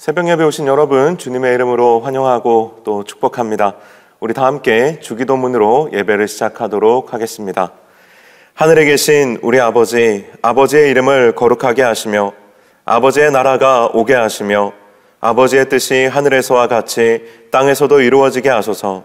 새벽 예배 오신 여러분, 주님의 이름으로 환영하고 또 축복합니다. 우리 다 함께 주기도문으로 예배를 시작하도록 하겠습니다. 하늘에 계신 우리 아버지, 아버지의 이름을 거룩하게 하시며 아버지의 나라가 오게 하시며 아버지의 뜻이 하늘에서와 같이 땅에서도 이루어지게 하소서.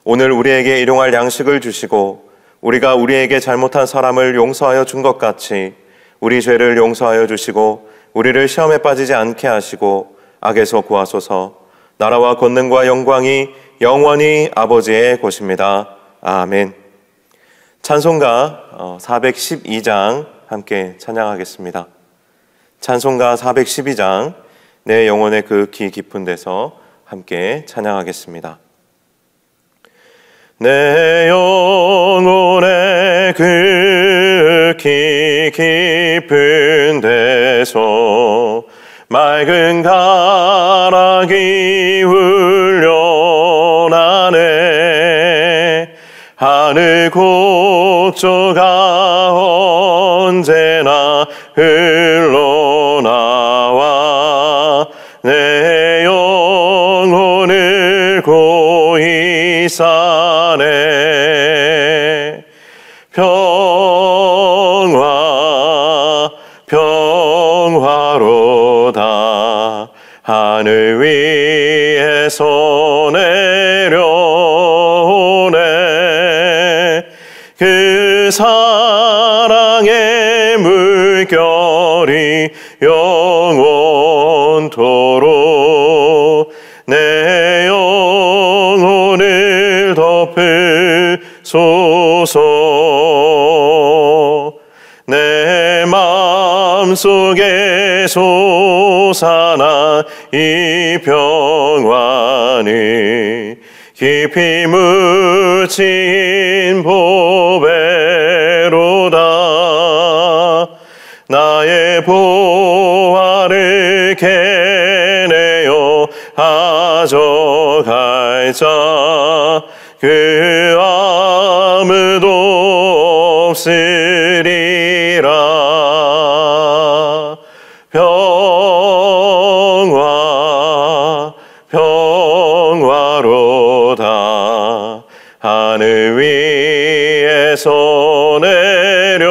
오늘 우리에게 일용할 양식을 주시고 우리가 우리에게 잘못한 사람을 용서하여 준 것 같이 우리 죄를 용서하여 주시고 우리를 시험에 빠지지 않게 하시고 악에서 구하소서. 나라와 권능과 영광이 영원히 아버지의 것입니다. 아멘. 찬송가 412장 함께 찬양하겠습니다. 찬송가 412장 내 영혼의 그 귀 깊은 데서 함께 찬양하겠습니다. 내 영혼의 그 귀 깊은 데서 맑은 가락이 울려나네. 하늘 곡조가 언제나 흘러나와 내 영혼을 고이 싸네. 평화로다. 하늘 위에서 내려오네. 그 사랑의 물결이 영원토록 내 영혼을 덮으소서. 내 마음속에 솟아나 이 평안이 깊이 묻힌 보배로다. 나의 보화를 캐내어 가져갈 자 그 아무도 없으리라. 평화로다. 하늘 위에서 내려오네.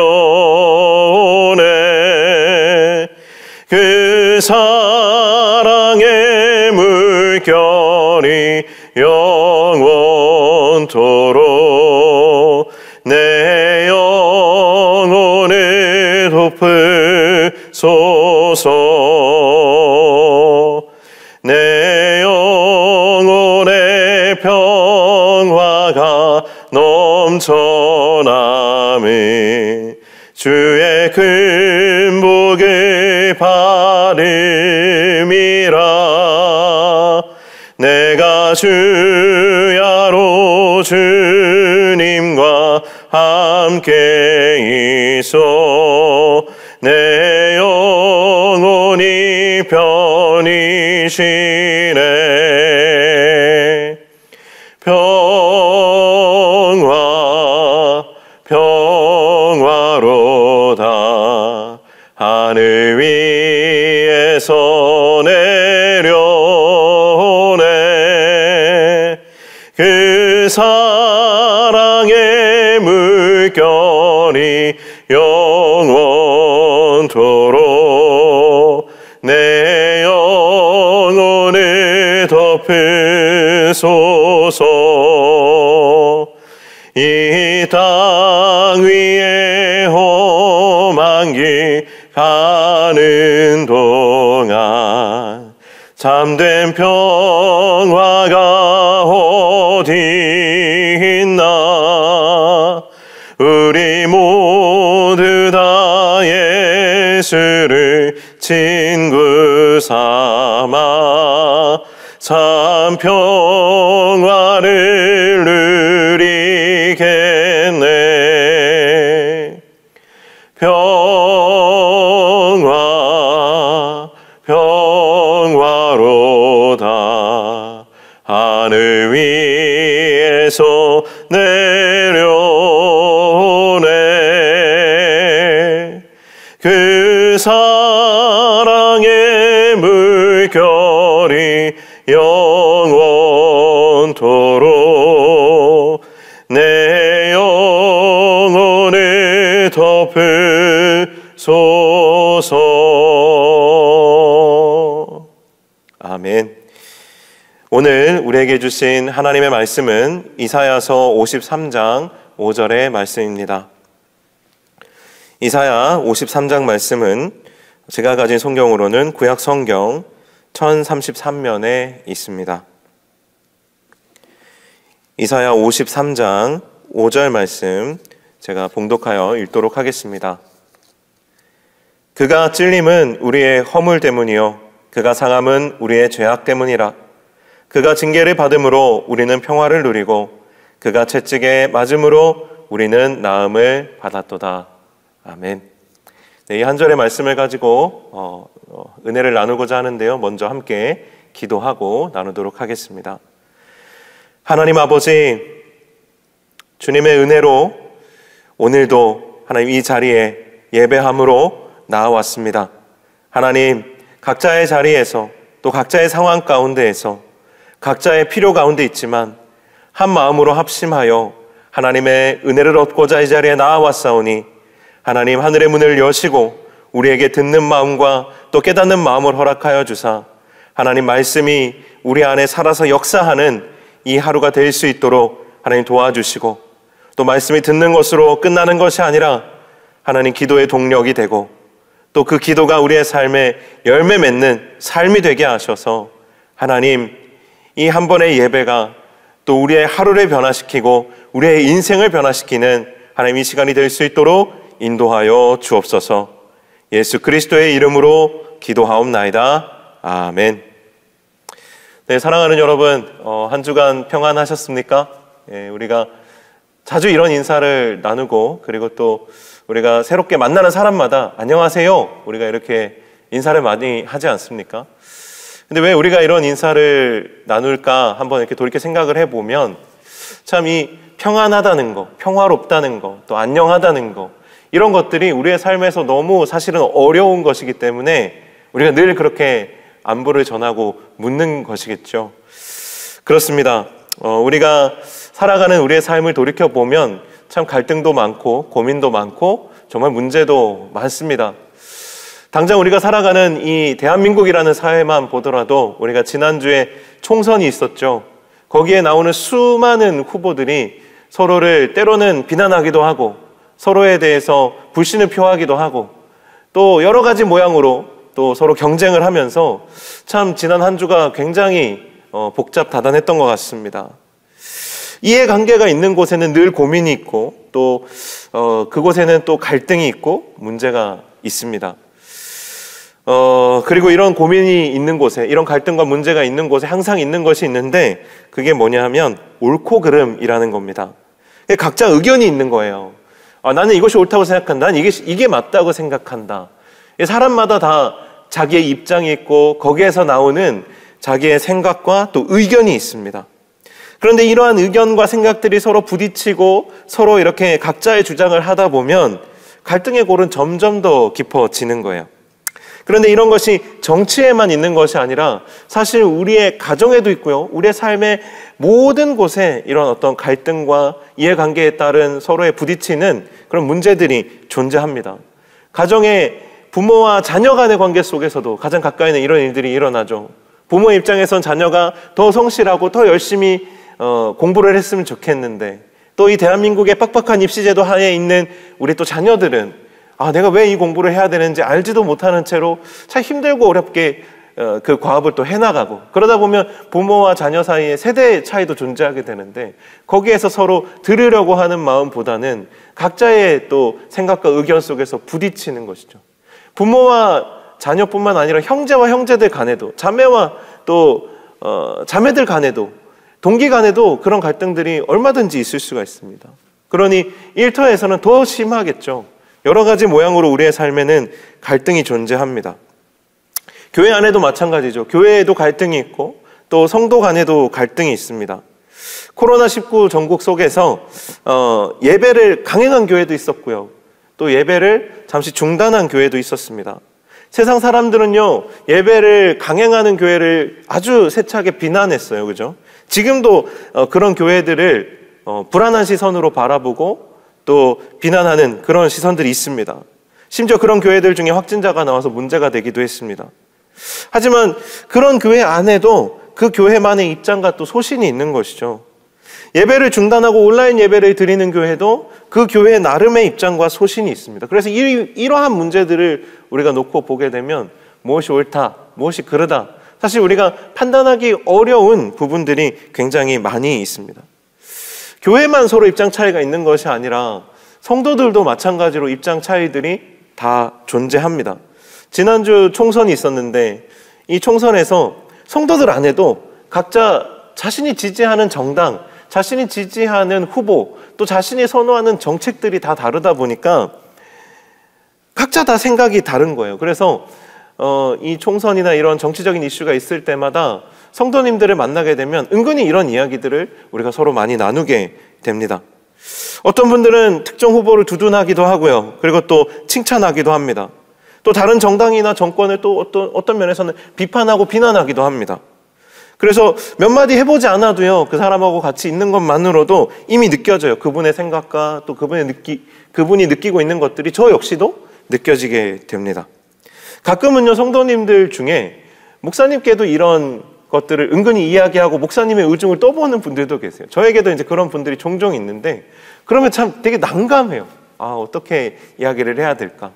그 사랑의 물결이 영원토록 내 영혼을 덮으소서. 내 영혼의 평화가 넘쳐나며 주의 큰 복을 받음이라. 내가 주야로 주님과 함께 있어 내 영혼이 편히 쉬네. 평화로다. 하늘 위에서 내려오네. 그 사랑의 물결이 영원토록 내 영혼을 덮으소서. 이 땅 위에 험한 길 가는 동안 참된 평화가 어디 있나. 우리 모두 다 예수를 친구 삼아 참 평화를 누리겠네. 평화로다. 하늘 위에서 내려오네. 그 사랑의 물결 영원토록 내 영혼을 덮으소서. 아멘. 오늘 우리에게 주신 하나님의 말씀은 이사야서 53장 5절의 말씀입니다. 이사야 53장 말씀은 제가 가진 성경으로는 구약 성경 1033면에 있습니다. 이사야 53장 5절 말씀 제가 봉독하여 읽도록 하겠습니다. 그가 찔림은 우리의 허물 때문이요 그가 상함은 우리의 죄악 때문이라. 그가 징계를 받음으로 우리는 평화를 누리고 그가 채찍에 맞음으로 우리는 나음을 받았도다. 아멘. 네, 이 한 절의 말씀을 가지고 은혜를 나누고자 하는데요. 먼저 함께 기도하고 나누도록 하겠습니다. 하나님 아버지, 주님의 은혜로 오늘도 하나님 이 자리에 예배함으로 나아왔습니다. 하나님, 각자의 자리에서 또 각자의 상황 가운데에서 각자의 필요 가운데 있지만 한 마음으로 합심하여 하나님의 은혜를 얻고자 이 자리에 나아왔사오니 하나님 하늘의 문을 여시고 우리에게 듣는 마음과 또 깨닫는 마음을 허락하여 주사 하나님 말씀이 우리 안에 살아서 역사하는 이 하루가 될 수 있도록 하나님 도와주시고 또 말씀이 듣는 것으로 끝나는 것이 아니라 하나님 기도의 동력이 되고 또 그 기도가 우리의 삶에 열매 맺는 삶이 되게 하셔서 하나님 이 한 번의 예배가 또 우리의 하루를 변화시키고 우리의 인생을 변화시키는 하나님 이 시간이 될 수 있도록 인도하여 주옵소서. 예수 그리스도의 이름으로 기도하옵나이다. 아멘. 네, 사랑하는 여러분, 한 주간 평안하셨습니까? 예, 우리가 자주 이런 인사를 나누고 그리고 또 우리가 새롭게 만나는 사람마다 안녕하세요, 우리가 이렇게 인사를 많이 하지 않습니까? 근데 왜 우리가 이런 인사를 나눌까 한번 이렇게 돌이켜 생각을 해보면 참 이 평안하다는 거, 평화롭다는 거, 또 안녕하다는 거 이런 것들이 우리의 삶에서 너무 사실은 어려운 것이기 때문에 우리가 늘 그렇게 안부를 전하고 묻는 것이겠죠. 그렇습니다. 우리가 살아가는 우리의 삶을 돌이켜보면 참 갈등도 많고 고민도 많고 정말 문제도 많습니다. 당장 우리가 살아가는 이 대한민국이라는 사회만 보더라도 우리가 지난주에 총선이 있었죠. 거기에 나오는 수많은 후보들이 서로를 때로는 비난하기도 하고 서로에 대해서 불신을 표하기도 하고 또 여러 가지 모양으로 또 서로 경쟁을 하면서 참 지난 한 주가 굉장히 복잡다단했던 것 같습니다. 이해관계가 있는 곳에는 늘 고민이 있고 또 그곳에는 또 갈등이 있고 문제가 있습니다. 그리고 이런 고민이 있는 곳에, 이런 갈등과 문제가 있는 곳에 항상 있는 것이 있는데 그게 뭐냐 하면 옳고 그름이라는 겁니다. 각자 의견이 있는 거예요. 나는 이것이 옳다고 생각한다. 난 이게 맞다고 생각한다. 사람마다 다 자기의 입장이 있고 거기에서 나오는 자기의 생각과 또 의견이 있습니다. 그런데 이러한 의견과 생각들이 서로 부딪히고 서로 이렇게 각자의 주장을 하다 보면 갈등의 골은 점점 더 깊어지는 거예요. 그런데 이런 것이 정치에만 있는 것이 아니라 사실 우리의 가정에도 있고요. 우리의 삶의 모든 곳에 이런 어떤 갈등과 이해관계에 따른 서로의 부딪히는 그런 문제들이 존재합니다. 가정의 부모와 자녀 간의 관계 속에서도 가장 가까이는 이런 일들이 일어나죠. 부모의 입장에선 자녀가 더 성실하고 더 열심히 공부를 했으면 좋겠는데 또 이 대한민국의 빡빡한 입시제도 하에 있는 우리 또 자녀들은 내가 왜 이 공부를 해야 되는지 알지도 못하는 채로 참 힘들고 어렵게 그 과업을 또 해나가고 그러다 보면 부모와 자녀 사이에 세대 차이도 존재하게 되는데 거기에서 서로 들으려고 하는 마음보다는 각자의 또 생각과 의견 속에서 부딪히는 것이죠. 부모와 자녀뿐만 아니라 형제와 형제들 간에도 자매와 또 자매들 간에도 동기 간에도 그런 갈등들이 얼마든지 있을 수가 있습니다. 그러니 일터에서는 더 심하겠죠. 여러 가지 모양으로 우리의 삶에는 갈등이 존재합니다. 교회 안에도 마찬가지죠. 교회에도 갈등이 있고 또 성도 간에도 갈등이 있습니다. 코로나19 전국 속에서 예배를 강행한 교회도 있었고요. 또 예배를 잠시 중단한 교회도 있었습니다. 세상 사람들은요, 예배를 강행하는 교회를 아주 세차게 비난했어요. 그죠? 지금도 그런 교회들을 불안한 시선으로 바라보고 또 비난하는 그런 시선들이 있습니다. 심지어 그런 교회들 중에 확진자가 나와서 문제가 되기도 했습니다. 하지만 그런 교회 안에도 그 교회만의 입장과 또 소신이 있는 것이죠. 예배를 중단하고 온라인 예배를 드리는 교회도 그 교회 나름의 입장과 소신이 있습니다. 그래서 이러한 문제들을 우리가 놓고 보게 되면 무엇이 옳다, 무엇이 그르다, 사실 우리가 판단하기 어려운 부분들이 굉장히 많이 있습니다. 교회만 서로 입장 차이가 있는 것이 아니라 성도들도 마찬가지로 입장 차이들이 다 존재합니다. 지난주 총선이 있었는데 이 총선에서 성도들 안에도 각자 자신이 지지하는 정당, 자신이 지지하는 후보, 또 자신이 선호하는 정책들이 다 다르다 보니까 각자 다 생각이 다른 거예요. 그래서 이 총선이나 이런 정치적인 이슈가 있을 때마다 성도님들을 만나게 되면 은근히 이런 이야기들을 우리가 서로 많이 나누게 됩니다. 어떤 분들은 특정 후보를 두둔하기도 하고요. 그리고 또 칭찬하기도 합니다. 또 다른 정당이나 정권을 또 어떤 면에서는 비판하고 비난하기도 합니다. 그래서 몇 마디 해보지 않아도요, 그 사람하고 같이 있는 것만으로도 이미 느껴져요. 그분의 생각과 또 그분이 느끼고 있는 것들이 저 역시도 느껴지게 됩니다. 가끔은요, 성도님들 중에 목사님께도 이런 것들을 은근히 이야기하고 목사님의 의중을 떠보는 분들도 계세요. 저에게도 이제 그런 분들이 종종 있는데, 그러면 참 되게 난감해요. 어떻게 이야기를 해야 될까?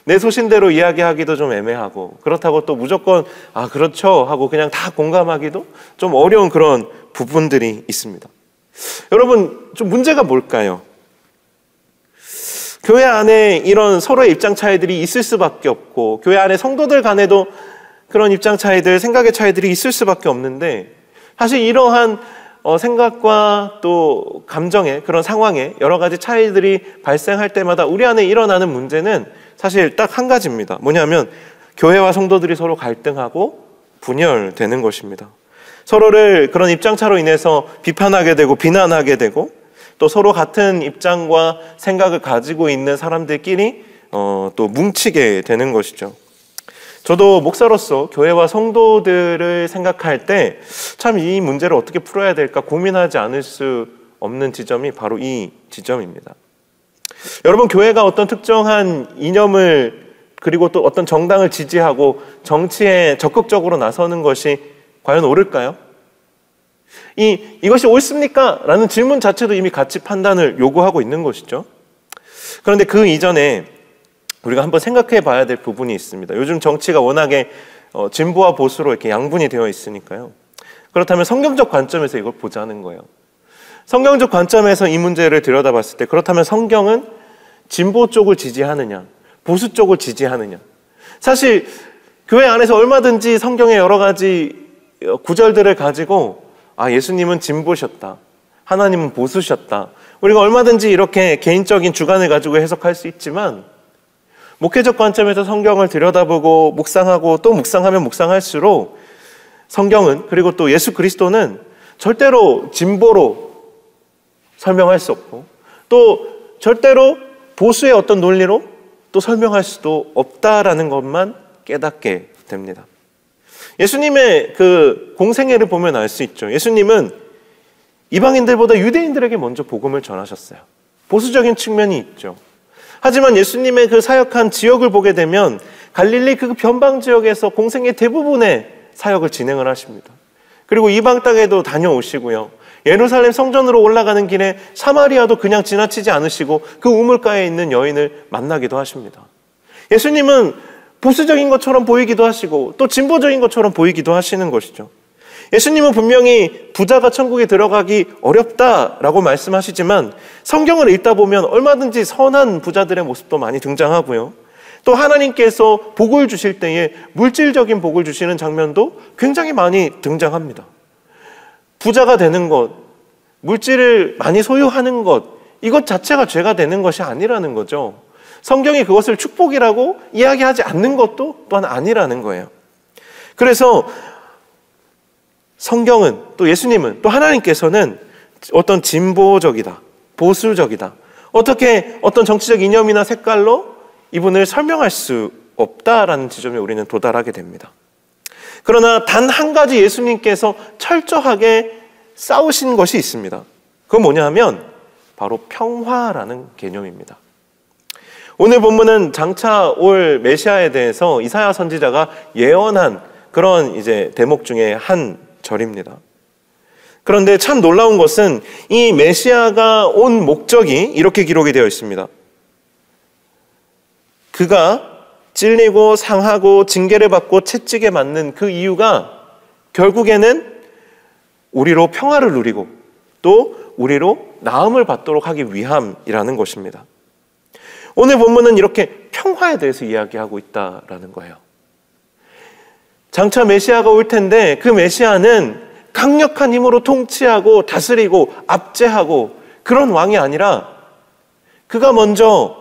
내 소신대로 이야기하기도 좀 애매하고, 그렇다고 또 무조건 그렇죠 하고 그냥 다 공감하기도 좀 어려운 그런 부분들이 있습니다. 여러분, 좀 문제가 뭘까요? 교회 안에 이런 서로의 입장 차이들이 있을 수밖에 없고, 교회 안에 성도들 간에도 그런 입장 차이들, 생각의 차이들이 있을 수밖에 없는데, 사실 이러한 생각과 또 감정의 그런 상황에 여러 가지 차이들이 발생할 때마다 우리 안에 일어나는 문제는 사실 딱 한 가지입니다. 뭐냐면 교회와 성도들이 서로 갈등하고 분열되는 것입니다. 서로를 그런 입장차로 인해서 비판하게 되고 비난하게 되고, 또 서로 같은 입장과 생각을 가지고 있는 사람들끼리 또 뭉치게 되는 것이죠. 저도 목사로서 교회와 성도들을 생각할 때 참 이 문제를 어떻게 풀어야 될까 고민하지 않을 수 없는 지점이 바로 이 지점입니다. 여러분, 교회가 어떤 특정한 이념을 그리고 또 어떤 정당을 지지하고 정치에 적극적으로 나서는 것이 과연 옳을까요? 이것이 옳습니까? 라는 질문 자체도 이미 가치 판단을 요구하고 있는 것이죠. 그런데 그 이전에 우리가 한번 생각해 봐야 될 부분이 있습니다. 요즘 정치가 워낙에 진보와 보수로 이렇게 양분이 되어 있으니까요. 그렇다면 성경적 관점에서 이걸 보자는 거예요. 성경적 관점에서 이 문제를 들여다봤을 때, 그렇다면 성경은 진보 쪽을 지지하느냐, 보수 쪽을 지지하느냐. 사실 교회 안에서 얼마든지 성경의 여러 가지 구절들을 가지고 예수님은 진보셨다, 하나님은 보수셨다, 우리가 얼마든지 이렇게 개인적인 주관을 가지고 해석할 수 있지만, 목회적 관점에서 성경을 들여다보고 묵상하고 또 묵상하면 묵상할수록 성경은, 그리고 또 예수 그리스도는 절대로 진보로 설명할 수 없고, 또 절대로 보수의 어떤 논리로 또 설명할 수도 없다라는 것만 깨닫게 됩니다. 예수님의 그 공생애를 보면 알 수 있죠. 예수님은 이방인들보다 유대인들에게 먼저 복음을 전하셨어요. 보수적인 측면이 있죠. 하지만 예수님의 그 사역한 지역을 보게 되면 갈릴리 그 변방 지역에서 공생애 대부분의 사역을 진행을 하십니다. 그리고 이방 땅에도 다녀오시고요. 예루살렘 성전으로 올라가는 길에 사마리아도 그냥 지나치지 않으시고 그 우물가에 있는 여인을 만나기도 하십니다. 예수님은 보수적인 것처럼 보이기도 하시고 또 진보적인 것처럼 보이기도 하시는 것이죠. 예수님은 분명히 부자가 천국에 들어가기 어렵다라고 말씀하시지만 성경을 읽다 보면 얼마든지 선한 부자들의 모습도 많이 등장하고요. 또 하나님께서 복을 주실 때에 물질적인 복을 주시는 장면도 굉장히 많이 등장합니다. 부자가 되는 것, 물질을 많이 소유하는 것, 이것 자체가 죄가 되는 것이 아니라는 거죠. 성경이 그것을 축복이라고 이야기하지 않는 것도 또한 아니라는 거예요. 그래서 성경은, 또 예수님은, 또 하나님께서는 어떤 진보적이다, 보수적이다, 어떻게 어떤 정치적 이념이나 색깔로 이분을 설명할 수 없다라는 지점에 우리는 도달하게 됩니다. 그러나 단 한 가지 예수님께서 철저하게 싸우신 것이 있습니다. 그건 뭐냐 하면 바로 평화라는 개념입니다. 오늘 본문은 장차 올 메시아에 대해서 이사야 선지자가 예언한 그런 이제 대목 중에 한 절입니다. 그런데 참 놀라운 것은 이 메시아가 온 목적이 이렇게 기록이 되어 있습니다. 그가 찔리고 상하고 징계를 받고 채찍에 맞는 그 이유가 결국에는 우리로 평화를 누리고 또 우리로 나음을 받도록 하기 위함이라는 것입니다. 오늘 본문은 이렇게 평화에 대해서 이야기하고 있다라는 거예요. 장차 메시아가 올 텐데 그 메시아는 강력한 힘으로 통치하고 다스리고 압제하고 그런 왕이 아니라 그가 먼저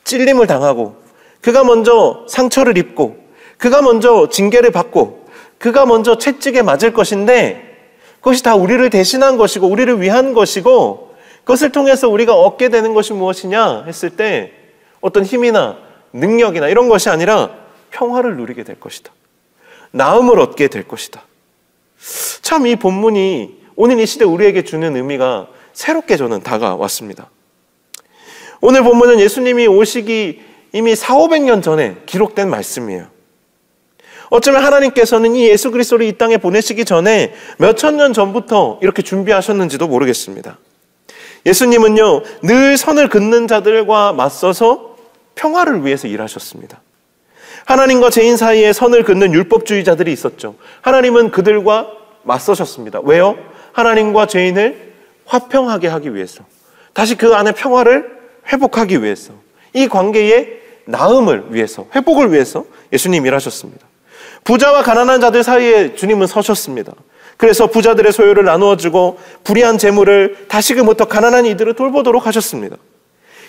찔림을 당하고 그가 먼저 상처를 입고 그가 먼저 징계를 받고 그가 먼저 채찍에 맞을 것인데 그것이 다 우리를 대신한 것이고 우리를 위한 것이고 그것을 통해서 우리가 얻게 되는 것이 무엇이냐 했을 때 어떤 힘이나 능력이나 이런 것이 아니라 평화를 누리게 될 것이다. 나음을 얻게 될 것이다. 참 이 본문이 오늘 이 시대 우리에게 주는 의미가 새롭게 저는 다가왔습니다. 오늘 본문은 예수님이 오시기 이미 400~500년 전에 기록된 말씀이에요. 어쩌면 하나님께서는 이 예수 그리스도를 이 땅에 보내시기 전에 몇천 년 전부터 이렇게 준비하셨는지도 모르겠습니다. 예수님은요, 늘 선을 긋는 자들과 맞서서 평화를 위해서 일하셨습니다. 하나님과 죄인 사이에 선을 긋는 율법주의자들이 있었죠. 하나님은 그들과 맞서셨습니다. 왜요? 하나님과 죄인을 화평하게 하기 위해서, 다시 그 안에 평화를 회복하기 위해서, 이 관계의 나음을 위해서, 회복을 위해서 예수님 일하셨습니다. 부자와 가난한 자들 사이에 주님은 서셨습니다. 그래서 부자들의 소유를 나누어주고 불의한 재물을 다시금부터 가난한 이들을 돌보도록 하셨습니다.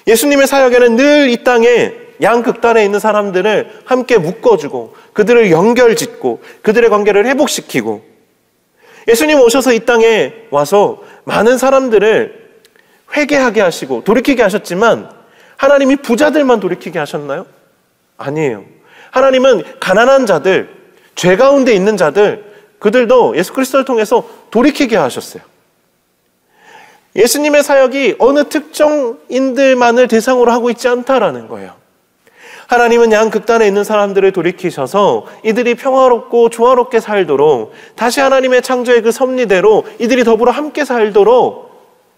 예수님의 사역에는 늘 이 땅에 양극단에 있는 사람들을 함께 묶어주고 그들을 연결짓고 그들의 관계를 회복시키고, 예수님 오셔서 이 땅에 와서 많은 사람들을 회개하게 하시고 돌이키게 하셨지만 하나님이 부자들만 돌이키게 하셨나요? 아니에요. 하나님은 가난한 자들, 죄 가운데 있는 자들, 그들도 예수 그리스도를 통해서 돌이키게 하셨어요. 예수님의 사역이 어느 특정인들만을 대상으로 하고 있지 않다라는 거예요. 하나님은 양극단에 있는 사람들을 돌이키셔서 이들이 평화롭고 조화롭게 살도록, 다시 하나님의 창조의 그 섭리대로 이들이 더불어 함께 살도록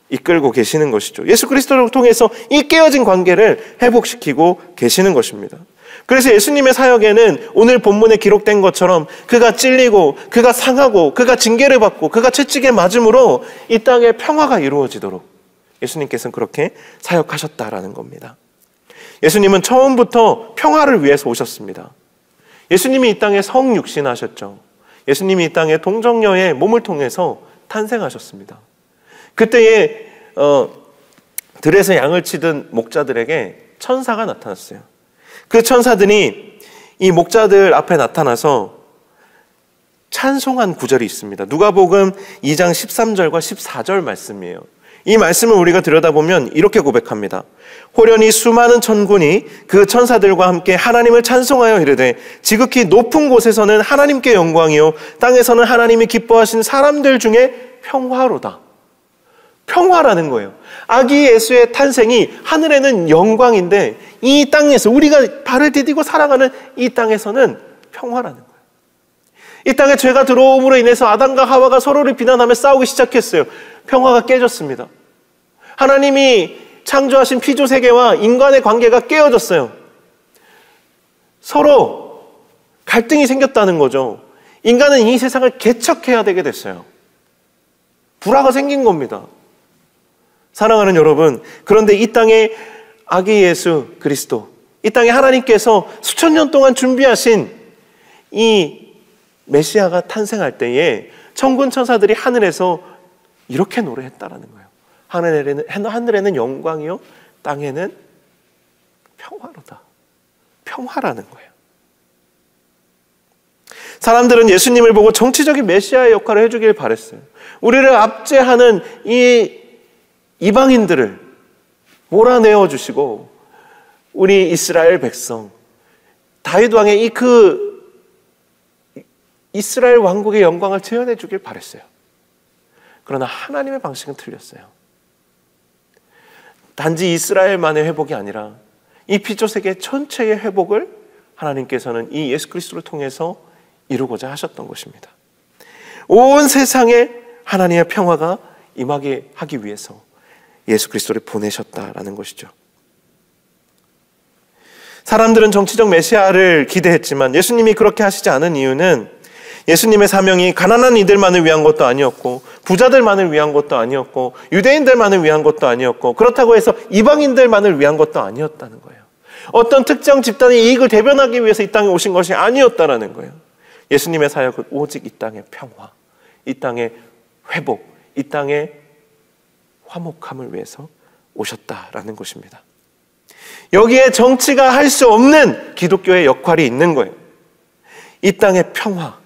이끌고 계시는 것이죠. 예수 그리스도를 통해서 이 깨어진 관계를 회복시키고 계시는 것입니다. 그래서 예수님의 사역에는 오늘 본문에 기록된 것처럼 그가 찔리고 그가 상하고 그가 징계를 받고 그가 채찍에 맞음으로 이 땅에 평화가 이루어지도록 예수님께서는 그렇게 사역하셨다라는 겁니다. 예수님은 처음부터 평화를 위해서 오셨습니다. 예수님이 이 땅에 성육신하셨죠. 예수님이 이 땅에 동정녀의 몸을 통해서 탄생하셨습니다. 그때에 들에서 양을 치던 목자들에게 천사가 나타났어요. 그 천사들이 이 목자들 앞에 나타나서 찬송한 구절이 있습니다. 누가복음 2장 13절과 14절 말씀이에요. 이 말씀을 우리가 들여다보면 이렇게 고백합니다. 호련히 수많은 천군이 그 천사들과 함께 하나님을 찬송하여 이르되 지극히 높은 곳에서는 하나님께 영광이요 땅에서는 하나님이 기뻐하신 사람들 중에 평화로다. 평화라는 거예요. 아기 예수의 탄생이 하늘에는 영광인데 이 땅에서 우리가 발을 디디고 살아가는 이 땅에서는 평화라는 거예요. 이 땅에 죄가 들어옴으로 인해서 아담과 하와가 서로를 비난하며 싸우기 시작했어요. 평화가 깨졌습니다. 하나님이 창조하신 피조세계와 인간의 관계가 깨어졌어요. 서로 갈등이 생겼다는 거죠. 인간은 이 세상을 개척해야 되게 됐어요. 불화가 생긴 겁니다. 사랑하는 여러분, 그런데 이 땅에 아기 예수 그리스도, 이 땅에 하나님께서 수천 년 동안 준비하신 이 메시아가 탄생할 때에 천군 천사들이 하늘에서 이렇게 노래했다라는 거예요. 하늘에는 영광이요, 땅에는 평화로다. 평화라는 거예요. 사람들은 예수님을 보고 정치적인 메시아의 역할을 해주길 바랬어요. 우리를 압제하는 이 이방인들을 몰아내어 주시고 우리 이스라엘 백성, 다윗 왕의 이 이스라엘 왕국의 영광을 재현해 주길 바랬어요. 그러나 하나님의 방식은 틀렸어요. 단지 이스라엘만의 회복이 아니라 이 피조 세계 전체의 회복을 하나님께서는 이 예수 그리스도를 통해서 이루고자 하셨던 것입니다. 온 세상에 하나님의 평화가 임하게 하기 위해서 예수 그리스도를 보내셨다라는 것이죠. 사람들은 정치적 메시아를 기대했지만 예수님이 그렇게 하시지 않은 이유는 예수님의 사명이 가난한 이들만을 위한 것도 아니었고, 부자들만을 위한 것도 아니었고, 유대인들만을 위한 것도 아니었고, 그렇다고 해서 이방인들만을 위한 것도 아니었다는 거예요. 어떤 특정 집단의 이익을 대변하기 위해서 이 땅에 오신 것이 아니었다라는 거예요. 예수님의 사역은 오직 이 땅의 평화, 이 땅의 회복, 이 땅의 화목함을 위해서 오셨다라는 것입니다. 여기에 정치가 할 수 없는 기독교의 역할이 있는 거예요. 이 땅의 평화,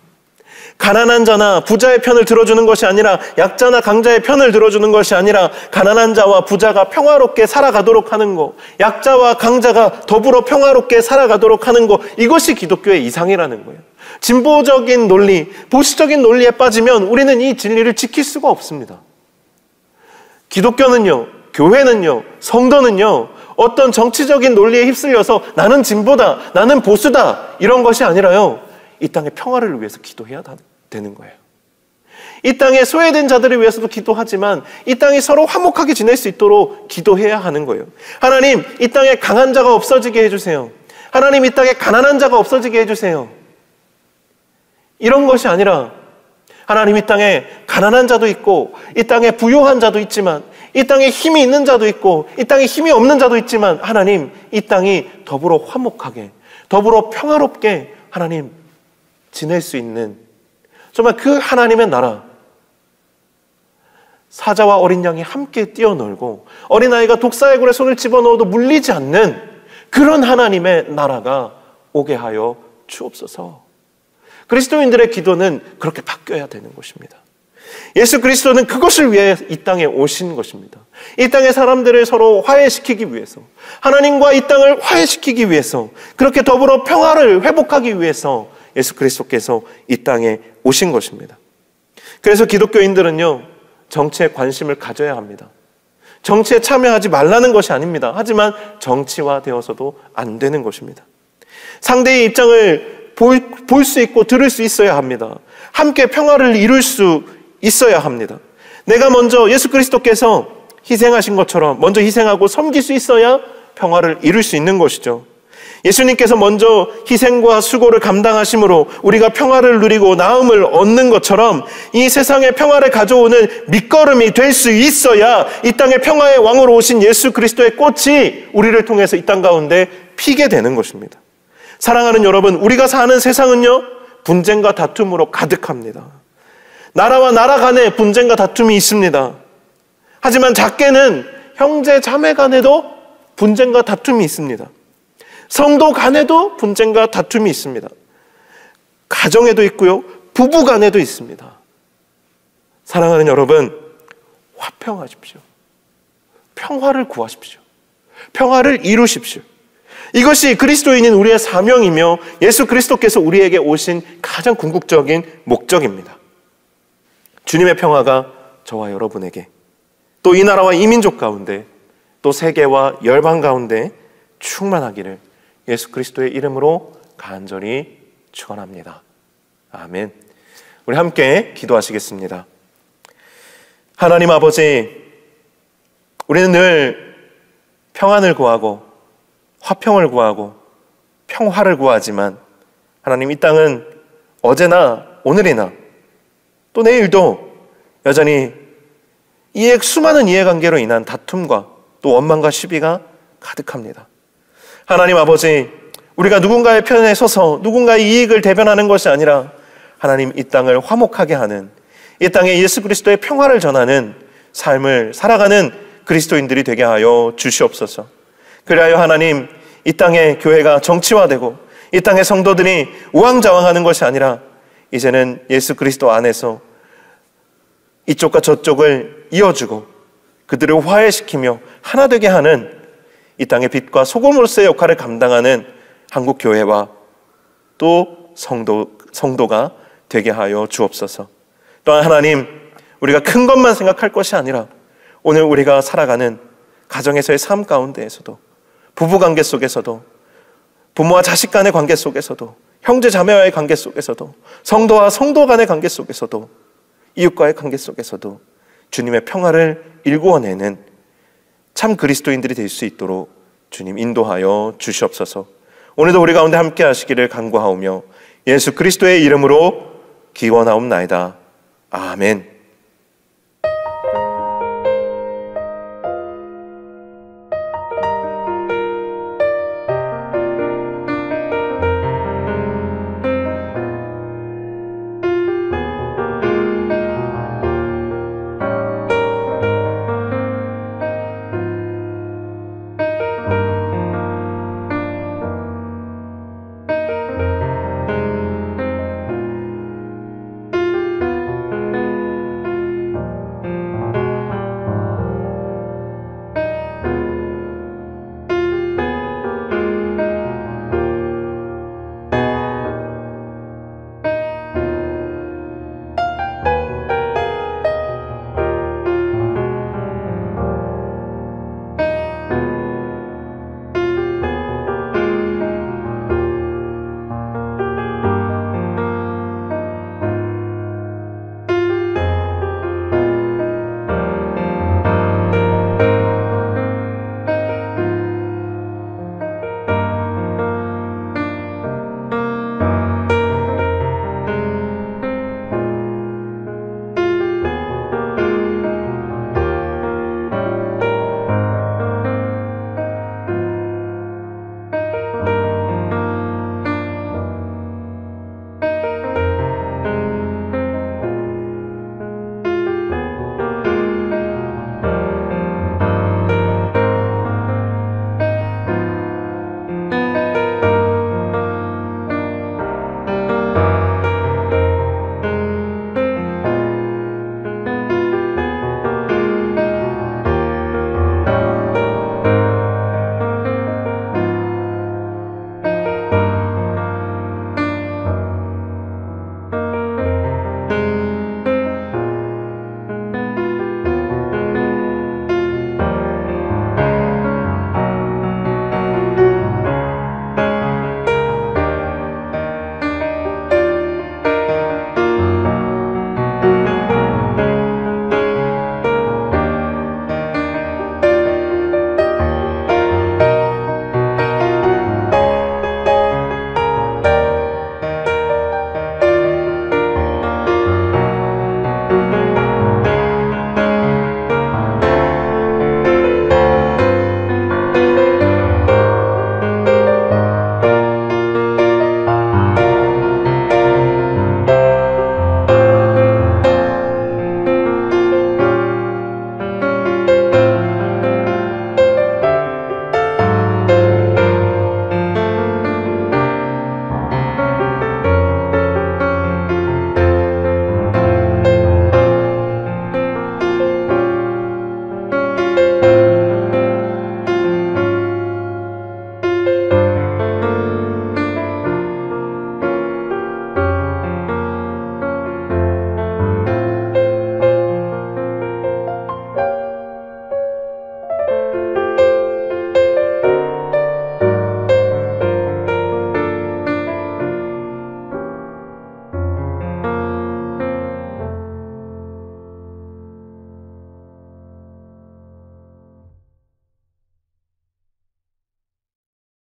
가난한 자나 부자의 편을 들어주는 것이 아니라 약자나 강자의 편을 들어주는 것이 아니라 가난한 자와 부자가 평화롭게 살아가도록 하는 것, 약자와 강자가 더불어 평화롭게 살아가도록 하는 것, 이것이 기독교의 이상이라는 거예요. 진보적인 논리, 보수적인 논리에 빠지면 우리는 이 진리를 지킬 수가 없습니다. 기독교는요, 교회는요, 성도는요, 어떤 정치적인 논리에 휩쓸려서 나는 진보다, 나는 보수다, 이런 것이 아니라요, 이 땅의 평화를 위해서 기도해야 되는 거예요. 이 땅에 소외된 자들을 위해서도 기도하지만 이 땅이 서로 화목하게 지낼 수 있도록 기도해야 하는 거예요. 하나님, 이 땅에 강한 자가 없어지게 해주세요. 하나님, 이 땅에 가난한 자가 없어지게 해주세요. 이런 것이 아니라 하나님, 이 땅에 가난한 자도 있고 이 땅에 부요한 자도 있지만 이 땅에 힘이 있는 자도 있고 이 땅에 힘이 없는 자도 있지만 하나님, 이 땅이 더불어 화목하게, 더불어 평화롭게 하나님 지낼 수 있는 정말 그 하나님의 나라, 사자와 어린 양이 함께 뛰어놀고 어린아이가 독사의 굴에 손을 집어넣어도 물리지 않는 그런 하나님의 나라가 오게 하여 주옵소서. 그리스도인들의 기도는 그렇게 바뀌어야 되는 것입니다. 예수 그리스도는 그것을 위해 이 땅에 오신 것입니다. 이 땅의 사람들을 서로 화해시키기 위해서, 하나님과 이 땅을 화해시키기 위해서, 그렇게 더불어 평화를 회복하기 위해서 예수 그리스도께서 이 땅에 오신 것입니다. 그래서 기독교인들은요, 정치에 관심을 가져야 합니다. 정치에 참여하지 말라는 것이 아닙니다. 하지만 정치화되어서도 안 되는 것입니다. 상대의 입장을 볼 수 있고 들을 수 있어야 합니다. 함께 평화를 이룰 수 있어야 합니다. 내가 먼저 예수 그리스도께서 희생하신 것처럼 먼저 희생하고 섬길 수 있어야 평화를 이룰 수 있는 것이죠. 예수님께서 먼저 희생과 수고를 감당하심으로 우리가 평화를 누리고 나음을 얻는 것처럼 이 세상의 평화를 가져오는 밑거름이 될 수 있어야 이 땅의 평화의 왕으로 오신 예수 그리스도의 꽃이 우리를 통해서 이 땅 가운데 피게 되는 것입니다. 사랑하는 여러분, 우리가 사는 세상은요, 분쟁과 다툼으로 가득합니다. 나라와 나라 간에 분쟁과 다툼이 있습니다. 하지만 작게는 형제 자매 간에도 분쟁과 다툼이 있습니다. 성도 간에도 분쟁과 다툼이 있습니다. 가정에도 있고요, 부부 간에도 있습니다. 사랑하는 여러분, 화평하십시오. 평화를 구하십시오. 평화를 이루십시오. 이것이 그리스도인인 우리의 사명이며 예수 그리스도께서 우리에게 오신 가장 궁극적인 목적입니다. 주님의 평화가 저와 여러분에게, 또 이 나라와 이 민족 가운데, 또 세계와 열방 가운데 충만하기를 예수 그리스도의 이름으로 간절히 축원합니다. 아멘. 우리 함께 기도하시겠습니다. 하나님 아버지, 우리는 늘 평안을 구하고 화평을 구하고 평화를 구하지만 하나님, 이 땅은 어제나 오늘이나 또 내일도 여전히 수많은 이해관계로 인한 다툼과 또 원망과 시비가 가득합니다. 하나님 아버지, 우리가 누군가의 편에 서서 누군가의 이익을 대변하는 것이 아니라 하나님, 이 땅을 화목하게 하는, 이 땅에 예수 그리스도의 평화를 전하는 삶을 살아가는 그리스도인들이 되게 하여 주시옵소서. 그리하여 하나님, 이 땅의 교회가 정치화되고 이 땅의 성도들이 우왕좌왕하는 것이 아니라 이제는 예수 그리스도 안에서 이쪽과 저쪽을 이어주고 그들을 화해시키며 하나 되게 하는 이 땅의 빛과 소금으로서의 역할을 감당하는 한국교회와 또 성도가 되게 하여 주옵소서. 또한 하나님, 우리가 큰 것만 생각할 것이 아니라 오늘 우리가 살아가는 가정에서의 삶 가운데에서도, 부부관계 속에서도, 부모와 자식 간의 관계 속에서도, 형제 자매와의 관계 속에서도, 성도와 성도 간의 관계 속에서도, 이웃과의 관계 속에서도 주님의 평화를 일구어내는 참 그리스도인들이 될 수 있도록 주님 인도하여 주시옵소서. 오늘도 우리 가운데 함께 하시기를 간구하오며 예수 그리스도의 이름으로 기원하옵나이다. 아멘.